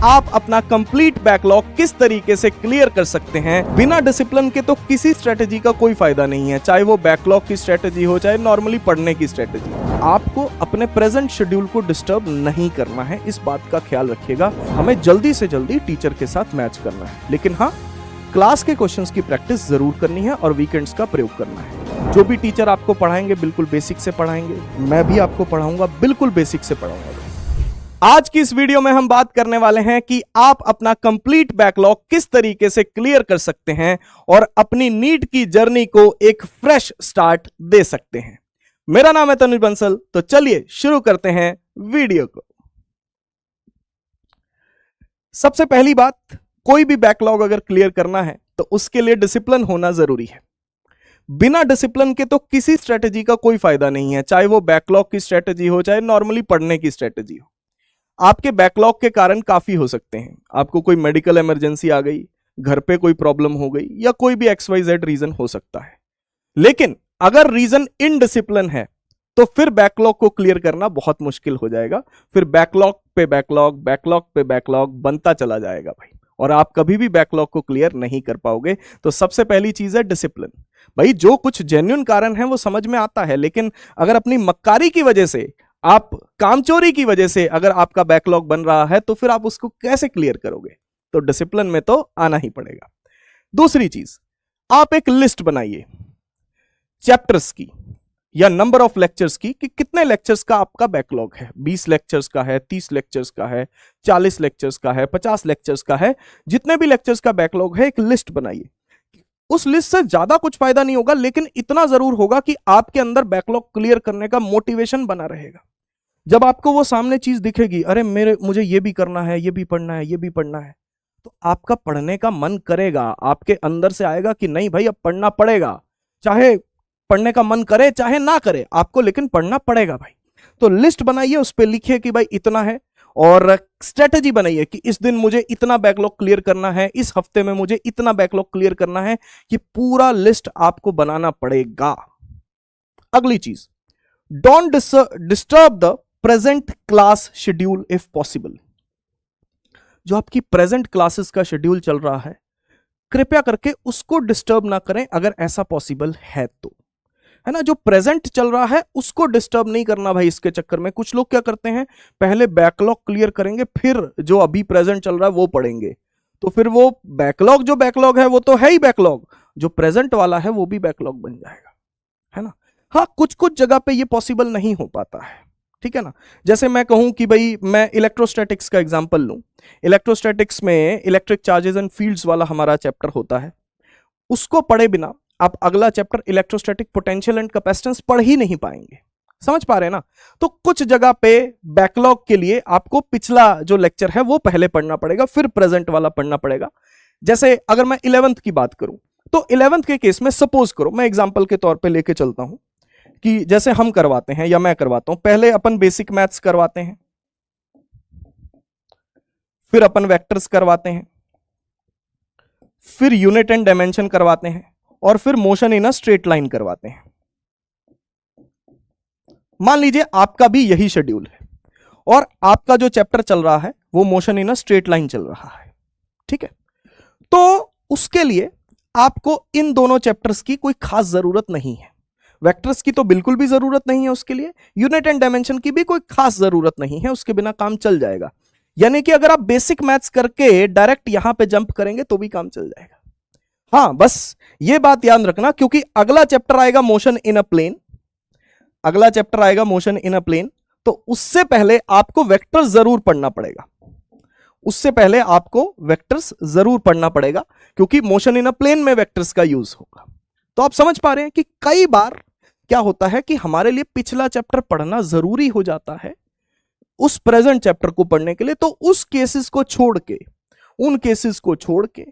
आप अपना complete backlog किस तरीके से क्लियर कर सकते हैं। बिना डिसिप्लिन के तो किसी स्ट्रेटेजी का कोई फायदा नहीं है, चाहे वो बैकलॉग की स्ट्रेटेजी हो चाहे नॉर्मली पढ़ने की स्ट्रेटेजी। आपको अपने प्रेजेंट शेड्यूल को डिस्टर्ब नहीं करना है, इस बात का ख्याल रखिएगा। हमें जल्दी से जल्दी टीचर के साथ मैच करना है, लेकिन हाँ, क्लास के क्वेश्चंस की प्रैक्टिस जरूर करनी है और वीकेंड्स का प्रयोग करना है। जो भी टीचर आपको पढ़ाएंगे बिल्कुल बेसिक से पढ़ाएंगे, मैं भी आपको पढ़ाऊंगा बिल्कुल बेसिक से पढ़ाऊंगा। आज की इस वीडियो में हम बात करने वाले हैं कि आप अपना कंप्लीट बैकलॉग किस तरीके से क्लियर कर सकते हैं और अपनी नीट की जर्नी को एक फ्रेश स्टार्ट दे सकते हैं। मेरा नाम है तनुज बंसल, तो चलिए शुरू करते हैं वीडियो को। सबसे पहली बात, कोई भी बैकलॉग अगर क्लियर करना है तो उसके लिए डिसिप्लिन होना जरूरी है। बिना डिसिप्लिन के तो किसी स्ट्रेटेजी का कोई फायदा नहीं है, चाहे वो बैकलॉग की स्ट्रेटेजी हो चाहे नॉर्मली पढ़ने की स्ट्रेटेजी हो। आपके बैकलॉग के कारण काफी हो सकते हैं। आपको कोई मेडिकल इमरजेंसी आ गई, घर पे कोई प्रॉब्लम हो गई, या कोई भी XYZ रीजन हो सकता है। लेकिन अगर रीजन इनडिसिप्लिन है तो फिर बैकलॉग को क्लियर करना बहुत मुश्किल हो जाएगा। फिर बैकलॉग पे बैकलॉग, बैकलॉग पे बैकलॉग बनता चला जाएगा भाई, और आप कभी भी बैकलॉग को क्लियर नहीं कर पाओगे। तो सबसे पहली चीज है डिसिप्लिन। भाई, जो कुछ जेन्युइन कारण है वो समझ में आता है, लेकिन अगर अपनी मक्कारी की वजह से, आप कामचोरी की वजह से अगर आपका बैकलॉग बन रहा है तो फिर आप उसको कैसे क्लियर करोगे? तो डिसिप्लिन में तो आना ही पड़ेगा। दूसरी चीज, आप एक लिस्ट बनाइए चैप्टर्स की या नंबर ऑफ लेक्चर्स की, कि कितने लेक्चर्स का आपका बैकलॉग है। 20 लेक्चर्स का है, 30 लेक्चर्स का है, 40 लेक्चर्स का है, 50 लेक्चर्स का है। जितने भी लेक्चर्स का बैकलॉग है एक लिस्ट बनाइए। उस लिस्ट से ज्यादा कुछ फायदा नहीं होगा, लेकिन इतना जरूर होगा कि आपके अंदर बैकलॉग क्लियर करने का मोटिवेशन बना रहेगा। जब आपको वो सामने चीज दिखेगी, अरे मुझे ये भी करना है, ये भी पढ़ना है, ये भी पढ़ना है, तो आपका पढ़ने का मन करेगा। आपके अंदर से आएगा कि नहीं भाई, अब पढ़ना पड़ेगा। चाहे पढ़ने का मन करे चाहे ना करे आपको, लेकिन पढ़ना पड़ेगा भाई। तो लिस्ट बनाइए, उस पर लिखिए कि भाई इतना है, और स्ट्रेटजी बनाइए कि इस दिन मुझे इतना बैकलॉग क्लियर करना है, इस हफ्ते में मुझे इतना बैकलॉग क्लियर करना है। कि पूरा लिस्ट आपको बनाना पड़ेगा। अगली चीज, don't disturb the present class schedule if possible. जो आपकी प्रेजेंट क्लासेस का शेड्यूल चल रहा है, कृपया करके उसको डिस्टर्ब ना करें अगर ऐसा पॉसिबल है तो, है ना। जो प्रेजेंट चल रहा है उसको डिस्टर्ब नहीं करना भाई। इसके चक्कर में कुछ लोग क्या करते हैं, पहले बैकलॉग क्लियर करेंगे फिर जो अभी प्रेजेंट चल रहा है वो पढ़ेंगे। तो फिर वो बैकलॉग, जो बैकलॉग है वो तो है ही बैकलॉग, जो प्रेजेंट वाला है वो भी बैकलॉग बन जाएगा, है ना। हाँ, कुछ कुछ जगह पे ये पॉसिबल नहीं हो पाता है, ठीक है ना। जैसे मैं कहूं कि भाई मैं इलेक्ट्रोस्टैटिक्स का एग्जांपल लूं। इलेक्ट्रोस्टैटिक्स में इलेक्ट्रिक चार्जेस एंड फील्ड्स वाला हमारा चैप्टर होता है। उसको पढ़े बिना आप अगला chapter electrostatic potential and capacitance पढ़ ही नहीं पाएंगे। समझ पा रहे हैं ना। तो कुछ जगह पे बैकलॉग के लिए आपको पिछला जो लेक्चर है वो पहले पढ़ना पड़ेगा, फिर प्रेजेंट वाला पढ़ना पड़ेगा। जैसे अगर मैं 11th की बात करूं, तो 11th के केस में सपोज करो, मैं एग्जांपल के तौर पे लेके चलता हूं कि जैसे हम करवाते हैं या मैं करवाता हूं, पहले अपन बेसिक मैथ्स करवाते हैं, फिर अपन वेक्टर्स करवाते हैं, फिर यूनिट एंड डायमेंशन करवाते हैं, और फिर motion in a straight line करवाते हैं। मान लीजिए आपका भी यही शेड्यूल है और आपका जो चैप्टर चल रहा है वो motion in a straight line चल रहा है, ठीक है। तो उसके लिए आपको इन दोनों चैप्टर्स की कोई खास जरूरत नहीं है। वेक्टर्स की तो बिल्कुल भी जरूरत नहीं है उसके लिए, यूनिट एंड डायमेंशन की भी कोई खास जरूरत नहीं है, उसके बिना काम चल जाएगा। यानी कि अगर आप बेसिक मैथ्स करके डायरेक्ट यहां पे जंप करेंगे तो भी काम चल जाएगा। हाँ, बस ये बात याद रखना, क्योंकि अगला चैप्टर आएगा मोशन इन अ प्लेन, अगला चैप्टर आएगा मोशन इन अ प्लेन, तो उससे पहले आपको वेक्टर्स जरूर पढ़ना पड़ेगा। उससे पहले आपको वेक्टर्स जरूर पढ़ना पड़ेगा, क्योंकि मोशन इन अ प्लेन में वेक्टर्स का यूज होगा। तो आप समझ पा रहे हैं कि कई बार क्या होता है कि हमारे लिए पिछला चैप्टर पढ़ना जरूरी हो जाता है उस प्रेजेंट चैप्टर को पढ़ने के लिए। तो उस केसेस को छोड़ के, उन केसेस को छोड़ के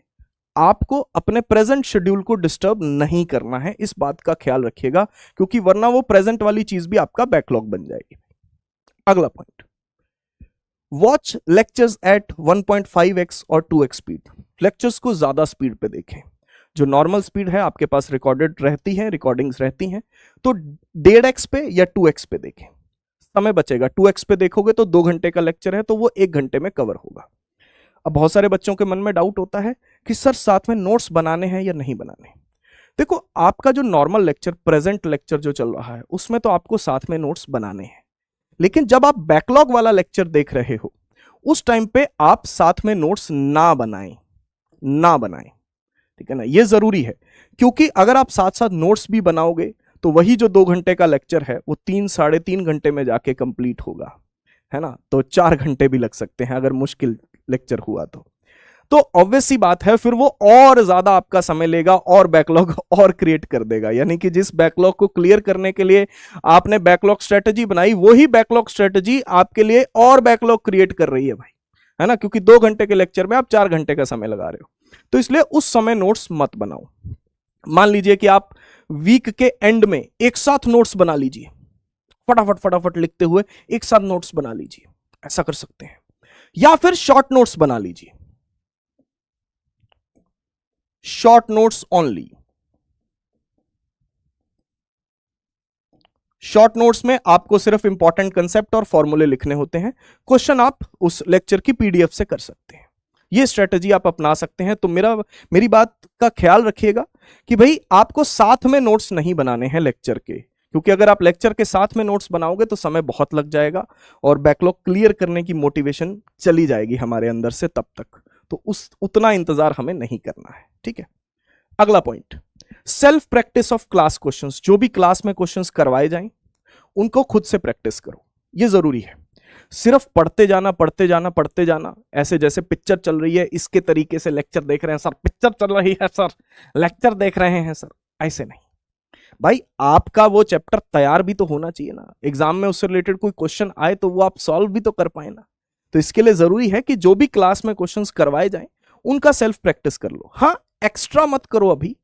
आपको अपने प्रेजेंट शेड्यूल को डिस्टर्ब नहीं करना है, इस बात का ख्याल रखिएगा, क्योंकि वरना वो प्रेजेंट वाली चीज भी आपका बैकलॉग बन जाएगी। अगला point, watch lectures eight 1.5x और 2x स्पीड। लेक्चर्स को ज्यादा स्पीड पे देखें। जो नॉर्मल स्पीड है आपके पास रिकॉर्डेड रहती है, रिकॉर्डिंग्स रहती हैं, तो 1.5x पे या 2x पे देखें, समय बचेगा। 2x पे देखोगे तो 2 घंटे का लेक्चर है तो वो 1 घंटे में कवर होगा। अब बहुत सारे बच्चों के मन में डाउट होता है कि सर साथ में नोट्स बनाने हैं या नहीं बनाने। देखो, आपका जो नॉर्मल लेक्चर, प्रेजेंट लेक्चर जो चल रहा है, उसमें तो आपको साथ में नोट्स बनाने हैं, लेकिन जब आप बैकलॉग वाला लेक्चर देख रहे हो उस टाइम पे आप साथ में नोट्स ना बनाएं, ना बनाएं, ठीक है ना, ये जरूरी है। क्योंकि अगर आप साथ साथ नोट्स भी बनाओगे तो वही जो 2 घंटे का लेक्चर है वो 3-3.5 घंटे में जाके कंप्लीट होगा, है ना, तो 4 घंटे भी लग सकते हैं अगर मुश्किल लेक्चर हुआ तो ऑब्वियस सी बात है, फिर वो और ज्यादा आपका समय लेगा और बैकलॉग और क्रिएट कर देगा। यानी कि जिस बैकलॉग को क्लियर करने के लिए आपने बैकलॉग स्ट्रेटजी बनाई, वही बैकलॉग स्ट्रेटजी आपके लिए और बैकलॉग क्रिएट कर रही है भाई, है ना, क्योंकि 2 घंटे के लेक्चर में आप 4 घंटे का समय लगा रहे हो। तो इसलिए उस समय नोट्स मत बनाओ। मान लीजिए कि आप वीक के एंड में एक साथ नोट्स बना लीजिए, फटाफट फटाफट लिखते हुए एक साथ नोट्स बना लीजिए, ऐसा कर सकते हैं। या फिर शॉर्ट नोट्स बना लीजिए, short notes only. Short notes में आपको सिर्फ इंपॉर्टेंट कंसेप्ट और फॉर्मूले लिखने होते हैं। क्वेश्चन आप उस लेक्चर की पीडीएफ से कर सकते हैं। ये स्ट्रेटजी आप अपना सकते हैं। तो मेरी बात का ख्याल रखिएगा कि भाई आपको साथ में नोट्स नहीं बनाने हैं लेक्चर के, क्योंकि अगर आप लेक्चर के साथ में नोट्स बनाओगे तो समय बहुत लग जाएगा और बैकलॉग क्लियर करने की मोटिवेशन चली जाएगी हमारे अंदर से तब तक। तो उतना इंतजार हमें नहीं करना है, ठीक है। अगला point, self practice of class questions. जो भी क्लास में क्वेश्चंस करवाए जाएं उनको खुद से प्रैक्टिस करो, ये जरूरी है। सिर्फ पढ़ते जाना पढ़ते जाना पढ़ते जाना, ऐसे जैसे पिक्चर चल रही है इसके तरीके से लेक्चर देख रहे हैं सर, पिक्चर चल रही है सर, लेक्चर देख रहे हैं सर, ऐसे नहीं भाई। आपका वो चैप्टर तैयार भी तो होना चाहिए ना, एग्जाम में उससे रिलेटेड कोई क्वेश्चन आए तो वो आप सॉल्व भी तो कर पाए ना। तो इसके लिए जरूरी है कि जो भी क्लास में क्वेश्चंस करवाए जाएं उनका सेल्फ प्रैक्टिस कर लो। हाँ, एक्स्ट्रा मत करो अभी,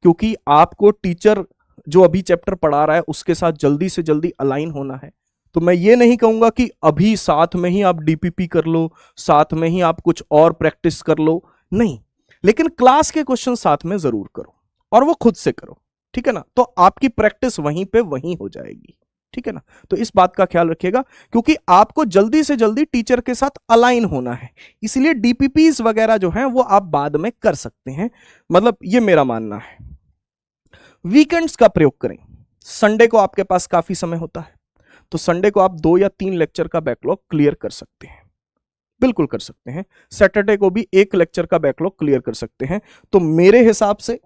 क्योंकि आपको टीचर जो अभी चैप्टर पढ़ा रहा है उसके साथ जल्दी से जल्दी अलाइन होना है। तो मैं ये नहीं कहूंगा कि अभी साथ में ही आप डीपीपी कर लो, साथ में ही आप कुछ और प्रैक्टिस कर लो, नहीं, लेकिन क्लास के क्वेश्चन साथ में जरूर करो और वो खुद से करो, ठीक है ना। तो आपकी प्रैक्टिस वहीं पे वहीं हो जाएगी, ठीक है ना। तो इस बात का ख्याल रखिएगा, क्योंकि आपको जल्दी से जल्दी टीचर के साथ अलाइन होना है, इसलिए डीपीपीज वगैरह जो हैं वो आप बाद में कर सकते हैं, मतलब ये मेरा मानना है। वीकेंड्स का प्रयोग करें। संडे को आपके पास काफी समय होता है, तो संडे को आप 2 या 3 लेक्चर का बैकलॉग क्लियर कर सकते हैं, बिल्कुल कर सकते हैं। सैटरडे को भी 1 लेक्चर का बैकलॉग क्लियर कर सकते हैं। तो मेरे हिसाब से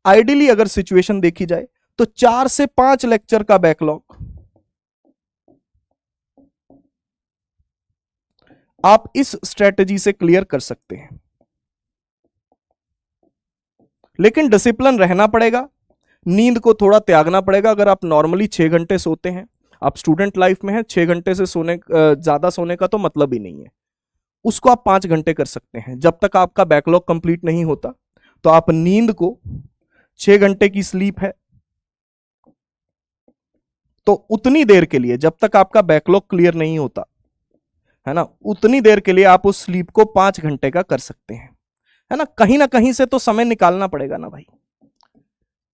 आइडियली अगर सिचुएशन देखी जाए तो 4 से 5 लेक्चर का बैकलॉग आप इस स्ट्रेटजी से क्लियर कर सकते हैं, लेकिन डिसिप्लिन रहना पड़ेगा, नींद को थोड़ा त्यागना पड़ेगा। अगर आप नॉर्मली 6 घंटे सोते हैं, आप स्टूडेंट लाइफ में हैं, 6 घंटे से ज्यादा सोने का तो मतलब ही नहीं है, उसको आप 5 घंटे कर सकते हैं। जब तक आपका बैकलॉग कंप्लीट नहीं होता तो आप नींद को, 6 घंटे की स्लीप है तो उतनी देर के लिए, जब तक आपका बैकलॉग क्लियर नहीं होता है ना, उतनी देर के लिए आप उस स्लीप को 5 घंटे का कर सकते हैं, है ना कहीं से तो समय निकालना पड़ेगा ना भाई,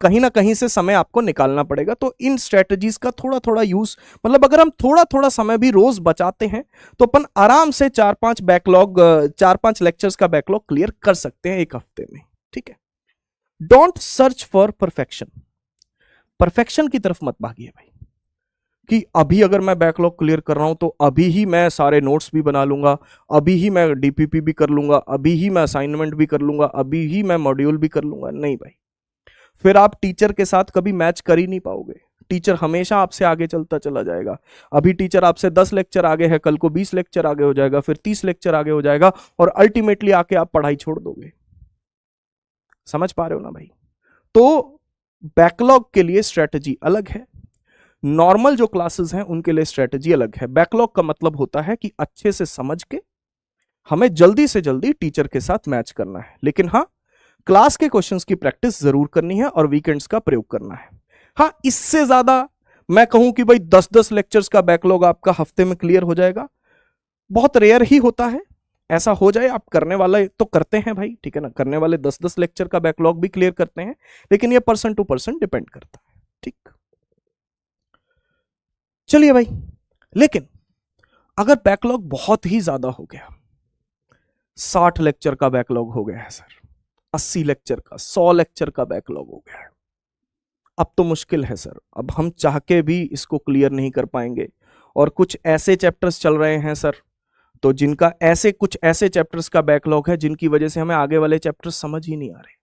कहीं ना कहीं से समय आपको निकालना पड़ेगा। तो इन स्ट्रेटजीज का थोड़ा थोड़ा यूज, मतलब अगर हम थोड़ा थोड़ा समय भी रोज बचाते हैं तो अपन आराम से 4-5 लेक्चर्स का बैकलॉग क्लियर कर सकते हैं 1 हफ्ते में, ठीक है। Don't search for perfection. Perfection की तरफ मत भागिए भाई, कि अभी अगर मैं बैकलॉग क्लियर कर रहा हूं तो अभी ही मैं सारे नोट्स भी बना लूंगा, अभी ही मैं डीपीपी भी कर लूंगा, अभी ही मैं असाइनमेंट भी कर लूंगा, अभी ही मैं मॉड्यूल भी कर लूंगा। नहीं भाई, फिर आप टीचर के साथ कभी मैच कर ही नहीं पाओगे। टीचर हमेशा आपसे आगे चलता चला जाएगा। अभी टीचर आपसे 10 लेक्चर आगे है, कल को 20 लेक्चर आगे हो जाएगा, फिर 30 लेक्चर आगे हो जाएगा और अल्टीमेटली आके आप पढ़ाई छोड़ दोगे। समझ पा रहे हो ना भाई। तो बैकलॉग के लिए स्ट्रेटजी अलग है, नॉर्मल जो क्लासेस हैं उनके लिए स्ट्रेटजी अलग है। बैकलॉग का मतलब होता है कि अच्छे से समझ के हमें जल्दी से जल्दी टीचर के साथ मैच करना है, लेकिन हाँ, क्लास के क्वेश्चंस की प्रैक्टिस जरूर करनी है और वीकेंड्स का प्रयोग करना है। हाँ, इससे ज्यादा मैं कहूं कि भाई 10-10 लेक्चर्स का बैकलॉग आपका हफ्ते में क्लियर हो जाएगा, बहुत रेयर ही होता है ऐसा हो जाए। आप करने वाले तो करते हैं भाई, ठीक है ना, करने वाले 10-10 लेक्चर का बैकलॉग भी क्लियर करते हैं, लेकिन ये पर्सन टू पर्सन डिपेंड करता है, ठीक। चलिए भाई, लेकिन अगर बैकलॉग बहुत ही ज्यादा हो गया, 60 लेक्चर का बैकलॉग हो गया है सर, 80 लेक्चर का, 100 लेक्चर का बैकलॉग हो गया है। अब तो मुश्किल है सर, अब हम चाह के भी इसको क्लियर नहीं कर पाएंगे। और कुछ ऐसे चैप्टर्स चल रहे हैं सर, तो जिनका कुछ ऐसे चैप्टर्स का बैकलॉग है जिनकी वजह से हमें आगे वाले चैप्टर्स समझ ही नहीं आ रहे।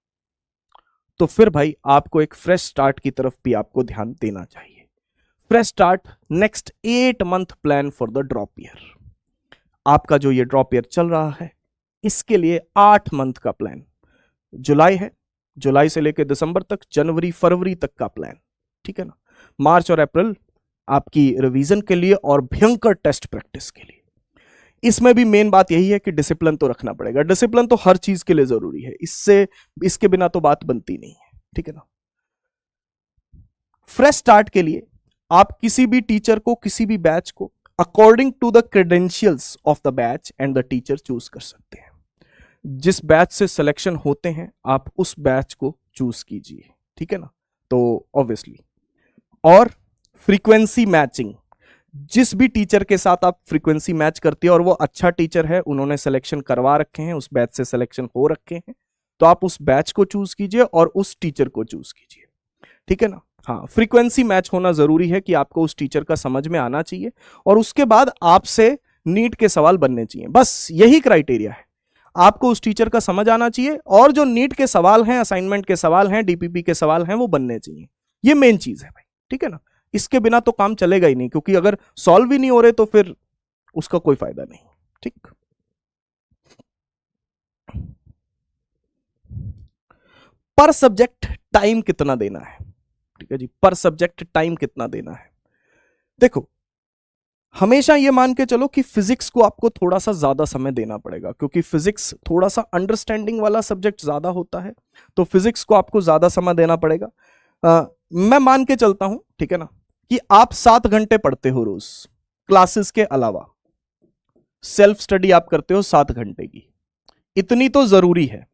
तो फिर भाई आपको एक फ्रेश स्टार्ट की तरफ भी आपको ध्यान देना चाहिए। Fresh start, next 8 month plan for the drop year. आपका जो ये ड्रॉप ईयर चल रहा है इसके लिए 8 मंथ का प्लान, जुलाई है, जुलाई से लेकर दिसंबर तक, जनवरी फरवरी तक का प्लान, ठीक है ना। मार्च और अप्रैल आपकी रिवीजन के लिए और भयंकर टेस्ट प्रैक्टिस के लिए। इसमें भी मेन बात यही है कि डिसिप्लिन तो रखना पड़ेगा। डिसिप्लिन तो हर चीज के लिए जरूरी है, इसके बिना तो बात बनती नहीं है, ठीक है ना। फ्रेश स्टार्ट के लिए आप किसी भी टीचर को, किसी भी बैच को according to the credentials of the batch and the teacher choose कर सकते हैं। जिस बैच से सिलेक्शन होते हैं आप उस बैच को चूज कीजिए, ठीक है ना। तो ऑब्वियसली, और फ्रीक्वेंसी मैचिंग, जिस भी टीचर के साथ आप फ्रीक्वेंसी मैच करते हो और वो अच्छा टीचर है, उन्होंने सिलेक्शन करवा रखे हैं, उस बैच से सिलेक्शन हो रखे हैं, तो आप उस बैच को चूज कीजिए और उस टीचर को चूज कीजिए, ठीक है ना। हाँ, फ्रीक्वेंसी मैच होना जरूरी है कि आपको उस टीचर का समझ में आना चाहिए और उसके बाद आपसे नीट के सवाल बनने चाहिए, बस यही क्राइटेरिया है। आपको उस टीचर का समझ आना चाहिए और जो नीट के सवाल हैं, असाइनमेंट के सवाल हैं, डीपीपी के सवाल हैं, वो बनने चाहिए। ये मेन चीज है भाई, ठीक है ना। इसके बिना तो काम चलेगा ही नहीं, क्योंकि अगर सॉल्व ही नहीं हो रहे तो फिर उसका कोई फायदा नहीं, ठीक। पर सब्जेक्ट टाइम कितना देना है, ठीक है जी, पर सब्जेक्ट टाइम कितना देना है। देखो, हमेशा ये मान के चलो कि फिजिक्स को आपको थोड़ा सा ज्यादा समय देना पड़ेगा, क्योंकि फिजिक्स थोड़ा सा अंडरस्टैंडिंग वाला सब्जेक्ट ज्यादा होता है, तो फिजिक्स को आपको ज्यादा समय देना पड़ेगा। मैं मान के चलता हूं, ठीक है ना, कि आप 7 घंटे पढ़ते हो रोज, क्लासेस के अलावा सेल्फ स्टडी आप करते हो 7 घंटे की, इतनी तो जरूरी है।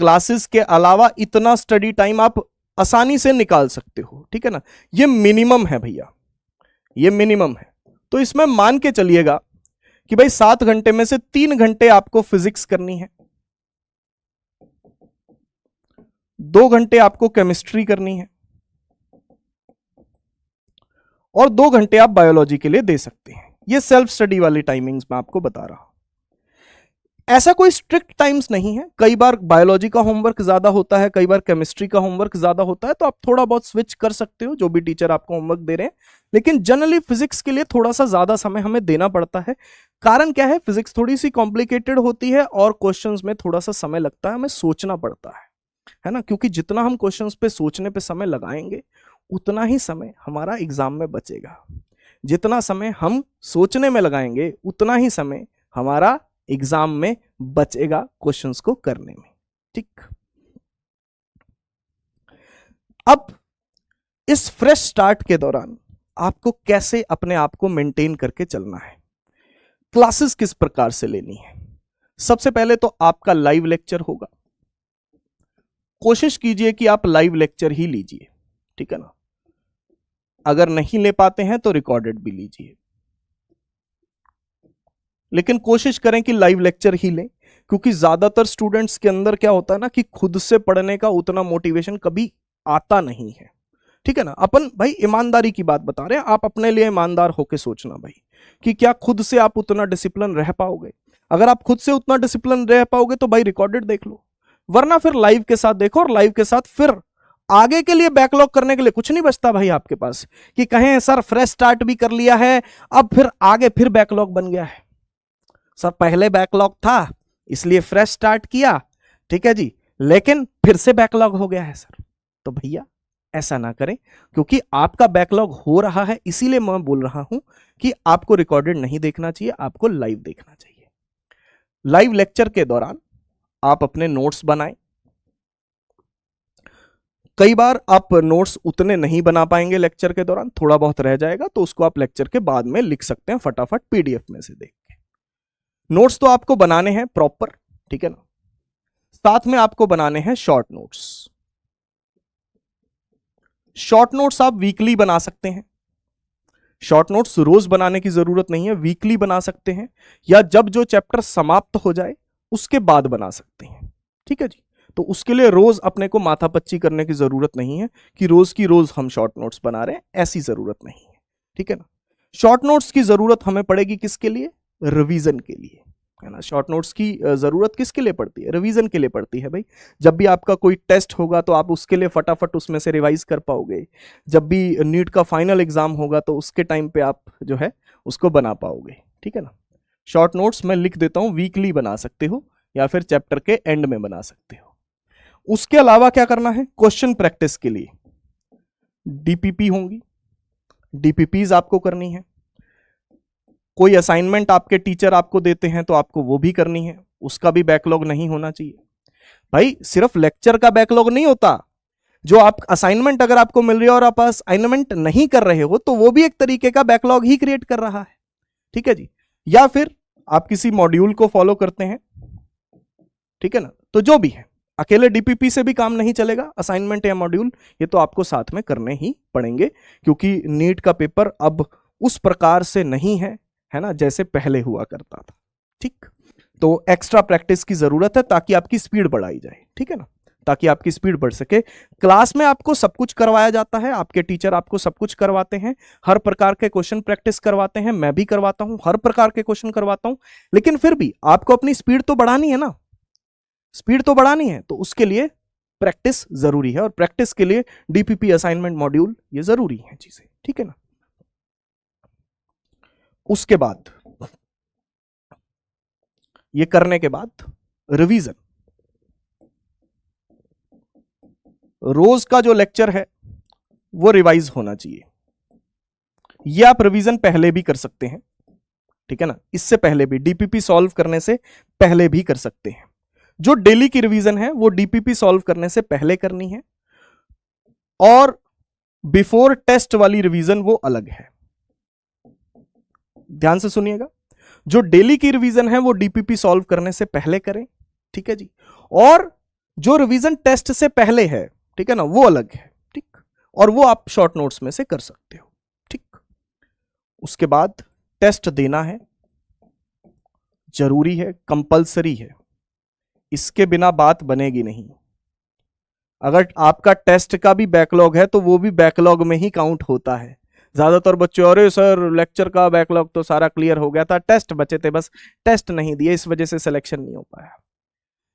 क्लासेस के अलावा इतना स्टडी टाइम आप आसानी से निकाल सकते हो, ठीक है ना। ये मिनिमम है भैया, ये मिनिमम है। तो इसमें मान के चलिएगा कि भाई 7 घंटे में से 3 घंटे आपको फिजिक्स करनी है, 2 घंटे आपको केमिस्ट्री करनी है और 2 घंटे आप बायोलॉजी के लिए दे सकते हैं। ये सेल्फ स्टडी वाली टाइमिंग्स मैं आपको बता रहा हूं। ऐसा कोई स्ट्रिक्ट टाइम्स नहीं है, कई बार बायोलॉजी का होमवर्क ज्यादा होता है, कई बार केमिस्ट्री का होमवर्क ज्यादा होता है, तो आप थोड़ा बहुत स्विच कर सकते हो, जो भी टीचर आपको होमवर्क दे रहे हैं। लेकिन जनरली फिजिक्स के लिए थोड़ा सा ज्यादा समय हमें देना पड़ता है। कारण क्या है, फिजिक्स थोड़ी सी कॉम्प्लिकेटेड होती है और क्वेश्चंस में थोड़ा सा समय लगता है, हमें सोचना पड़ता है ना। क्योंकि जितना हम क्वेश्चंस पे सोचने पे समय लगाएंगे उतना ही समय हमारा एग्जाम में बचेगा। जितना समय हम सोचने में लगाएंगे उतना ही समय हमारा एग्जाम में बचेगा क्वेश्चंस को करने में, ठीक। अब इस फ्रेश स्टार्ट के दौरान आपको कैसे अपने आप को मेंटेन करके चलना है, क्लासेस किस प्रकार से लेनी है। सबसे पहले तो आपका लाइव लेक्चर होगा, कोशिश कीजिए कि आप लाइव लेक्चर ही लीजिए, ठीक है ना। अगर नहीं ले पाते हैं तो रिकॉर्डेड भी लीजिए, लेकिन कोशिश करें कि लाइव लेक्चर ही लें, क्योंकि ज्यादातर स्टूडेंट्स के अंदर क्या होता है ना कि खुद से पढ़ने का उतना मोटिवेशन कभी आता नहीं है, ठीक है ना। अपन भाई ईमानदारी की बात बता रहे हैं, आप अपने लिए ईमानदार होकर सोचना भाई कि क्या खुद से आप उतना डिसिप्लिन रह पाओगे। अगर आप खुद से उतना डिसिप्लिन रह पाओगे तो भाई रिकॉर्डेड देख लो, वरना फिर लाइव के साथ देखो, और लाइव के साथ फिर आगे के लिए बैकलॉग करने के लिए कुछ नहीं बचता भाई आपके पास, कि कहें सर फ्रेश स्टार्ट भी कर लिया है, अब फिर आगे फिर बैकलॉग बन गया है। सर पहले बैकलॉग था इसलिए फ्रेश स्टार्ट किया, ठीक है जी, लेकिन फिर से बैकलॉग हो गया है सर। तो भैया ऐसा ना करें, क्योंकि आपका बैकलॉग हो रहा है, इसीलिए मैं बोल रहा हूं कि आपको रिकॉर्डेड नहीं देखना चाहिए, आपको लाइव देखना चाहिए। लाइव लेक्चर के दौरान आप अपने नोट्स बनाएं। कई बार आप नोट्स उतने नहीं बना पाएंगे लेक्चर के दौरान, थोड़ा बहुत रह जाएगा, तो उसको आप लेक्चर के बाद में लिख सकते हैं फटाफट पीडीएफ में से देख के। नोट्स तो आपको बनाने हैं प्रॉपर, ठीक है ना। साथ में आपको बनाने हैं शॉर्ट नोट्स। शॉर्ट नोट्स आप वीकली बना सकते हैं, शॉर्ट नोट्स रोज बनाने की जरूरत नहीं है, वीकली बना सकते हैं, या जब जो चैप्टर समाप्त हो जाए उसके बाद बना सकते हैं। ठीक है जी। तो उसके लिए रोज अपने को माथापच्ची करने की जरूरत नहीं है कि रोज की रोज हम शॉर्ट नोट्स बना रहे हैं, ऐसी जरूरत नहीं है। ठीक है ना। शॉर्ट नोट्स की जरूरत हमें पड़ेगी किसके लिए? रिवीजन के लिए, है ना। शॉर्ट नोट्स की जरूरत किसके लिए पड़ती है? रिवीजन के लिए पड़ती है भाई। जब भी आपका कोई टेस्ट होगा तो आप उसके लिए फटाफट उसमें से रिवाइज कर पाओगे। जब भी नीट का फाइनल एग्जाम होगा तो उसके टाइम पे आप जो है उसको बना पाओगे। ठीक है ना। शॉर्ट नोट्स मैं लिख देता हूं, वीकली बना सकते हो या फिर चैप्टर के एंड में बना सकते हो। उसके अलावा क्या करना है? क्वेश्चन प्रैक्टिस के लिए डीपीपी होंगी, डीपीपीज आपको करनी है। कोई असाइनमेंट आपके टीचर आपको देते हैं तो आपको वो भी करनी है, उसका भी बैकलॉग नहीं होना चाहिए भाई। सिर्फ लेक्चर का बैकलॉग नहीं होता, जो आप असाइनमेंट अगर आपको मिल रही है और आप असाइनमेंट नहीं कर रहे हो तो वो भी एक तरीके का बैकलॉग ही क्रिएट कर रहा है। ठीक है जी। या फिर आप किसी मॉड्यूल को फॉलो करते हैं, ठीक है ना, तो जो भी है, अकेले डीपीपी से भी काम नहीं चलेगा, असाइनमेंट या मॉड्यूल ये तो आपको साथ में करने ही पड़ेंगे, क्योंकि नीट का पेपर अब उस प्रकार से नहीं है ना, जैसे पहले हुआ करता था। ठीक, तो एक्स्ट्रा प्रैक्टिस की जरूरत है ताकि आपकी स्पीड बढ़ाई जाए। ठीक है ना, ताकि आपकी स्पीड बढ़ सके। क्लास में आपको सब कुछ करवाया जाता है, आपके टीचर आपको सब कुछ करवाते हैं, हर प्रकार के क्वेश्चन प्रैक्टिस करवाते हैं, मैं भी करवाता हूं, हर प्रकार के क्वेश्चन करवाता हूं, लेकिन फिर भी आपको अपनी स्पीड तो बढ़ानी है ना, स्पीड तो बढ़ानी है, तो उसके लिए प्रैक्टिस जरूरी है, और प्रैक्टिस के लिए डीपीपी, असाइनमेंट, मॉड्यूल ये जरूरी है चीजें। ठीक है ना। उसके बाद ये करने के बाद रिवीजन, रोज का जो लेक्चर है वो रिवाइज होना चाहिए। ये आप रिवीजन पहले भी कर सकते हैं, ठीक है ना, इससे पहले भी, डीपीपी सॉल्व करने से पहले भी कर सकते हैं। जो डेली की रिवीजन है वो डीपीपी सॉल्व करने से पहले करनी है, और बिफोर टेस्ट वाली रिवीजन वो अलग है। ध्यान से सुनिएगा, जो डेली की रिवीजन है वो डीपीपी सॉल्व करने से पहले करें, ठीक है जी, और जो रिवीजन टेस्ट से पहले है, ठीक है ना, वो अलग है। ठीक, और वो आप शॉर्ट नोट्स में से कर सकते हो। ठीक, उसके बाद टेस्ट देना है, जरूरी है, कंपलसरी है, इसके बिना बात बनेगी नहीं। अगर आपका टेस्ट का भी बैकलॉग है तो वो भी बैकलॉग में ही काउंट होता है। ज्यादातर बच्चे, अरे सर लेक्चर का बैकलॉग तो सारा क्लियर हो गया था, टेस्ट बचे थे, बस टेस्ट नहीं दिए, इस वजह से सिलेक्शन नहीं हो पाया।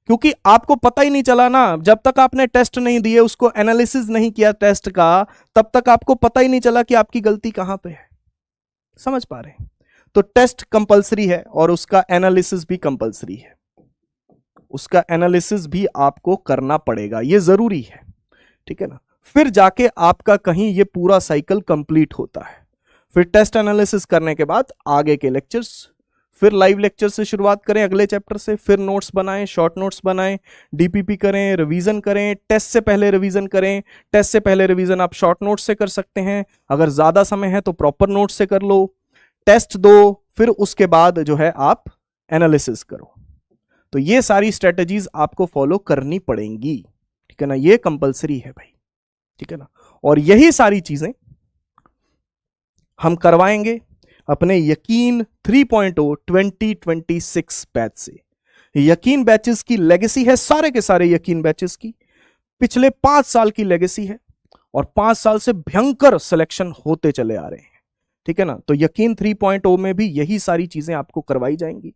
क्योंकि आपको पता ही नहीं चला ना, जब तक आपने टेस्ट नहीं दिए, उसको एनालिसिस नहीं किया टेस्ट का, तब तक आपको पता ही नहीं चला कि आपकी गलती कहां पे है। समझ पा रहे हैं? तो टेस्ट कंपलसरी है और उसका एनालिसिस भी कंपलसरी है, उसका एनालिसिस भी आपको करना पड़ेगा, ये जरूरी है। ठीक है ना, फिर जाके आपका कहीं ये पूरा साइकिल कंप्लीट होता है। फिर टेस्ट एनालिसिस करने के बाद आगे के लेक्चर्स, फिर लाइव लेक्चर से शुरुआत करें अगले चैप्टर से, फिर नोट्स बनाएं, शॉर्ट नोट्स बनाएं, डीपीपी करें, रिवीजन करें, टेस्ट से पहले रिवीजन करें। टेस्ट से पहले रिवीजन आप शॉर्ट नोट्स से कर सकते हैं, अगर ज्यादा समय है तो प्रॉपर नोट्स से कर लो, टेस्ट दो, फिर उसके बाद जो है आप एनालिसिस करो। तो ये सारी स्ट्रेटजीज आपको फॉलो करनी पड़ेंगी, ठीक है ना, ये कंपलसरी है भाई, ठीक है ना। और यही सारी चीजें हम करवाएंगे अपने यकीन 3.0 2026 बैच से। यकीन बैचेस की लेगेसी है, सारे के सारे यकीन बैचेस की पिछले 5 साल की लेगेसी है, और 5 साल से भयंकर सिलेक्शन होते चले आ रहे हैं, ठीक है ना। तो यकीन 3.0 में भी यही सारी चीजें आपको करवाई जाएंगी।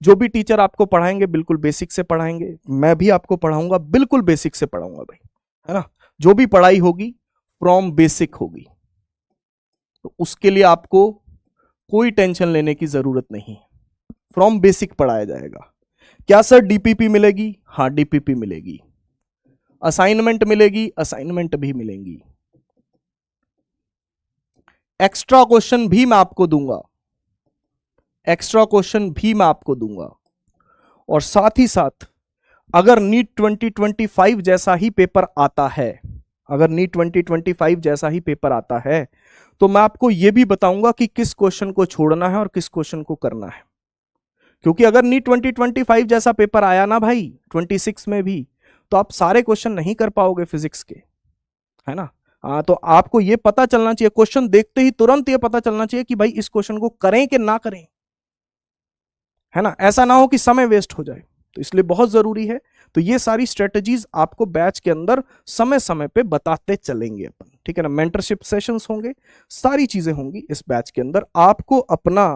जो भी टीचर आपको पढ़ाएंगे बिल्कुल बेसिक से पढ़ाएंगे, मैं भी आपको पढ़ाऊंगा बिल्कुल बेसिक से पढ़ाऊंगा भाई, है ना। जो भी पढ़ाई होगी फ्रॉम बेसिक होगी, तो उसके लिए आपको कोई टेंशन लेने की जरूरत नहीं, फ्रॉम बेसिक पढ़ाया जाएगा। क्या सर डीपीपी मिलेगी? हाँ डीपीपी मिलेगी, असाइनमेंट मिलेगी, असाइनमेंट भी मिलेंगी, एक्स्ट्रा क्वेश्चन भी मैं आपको दूंगा, एक्स्ट्रा क्वेश्चन भी मैं आपको दूंगा। और साथ ही साथ अगर नीट 2025 जैसा ही पेपर आता है, अगर नीट 2025 जैसा ही पेपर आता है, तो मैं आपको यह भी बताऊंगा कि किस क्वेश्चन को छोड़ना है और किस क्वेश्चन को करना है। क्योंकि अगर नीट 2025 जैसा पेपर आया ना भाई 26 में भी, तो आप सारे क्वेश्चन नहीं कर पाओगे फिजिक्स के, है ना। तो आपको यह पता चलना चाहिए, क्वेश्चन देखते ही तुरंत यह पता चलना चाहिए कि भाई इस क्वेश्चन को करें कि ना करें, है ना। ऐसा ना हो कि समय वेस्ट हो जाए, तो इसलिए बहुत जरूरी है। तो ये सारी स्ट्रेटजीज आपको बैच के अंदर समय समय पे बताते चलेंगे अपन, ठीक है ना। मेंटरशिप सेशंस होंगे, सारी चीजें होंगी इस बैच के अंदर। आपको अपना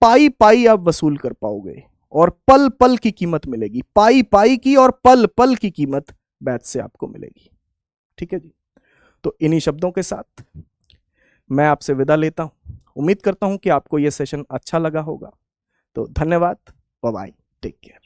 पाई पाई आप वसूल कर पाओगे और पल पल की कीमत मिलेगी, पाई पाई की और पल पल की कीमत बैच से आपको मिलेगी, ठीक है जी। तो इन्हीं शब्दों के साथ मैं आपसे विदा लेता हूं। उम्मीद करता हूं कि आपको यह सेशन अच्छा लगा होगा। तो धन्यवाद, बाय बाय, टेक केयर।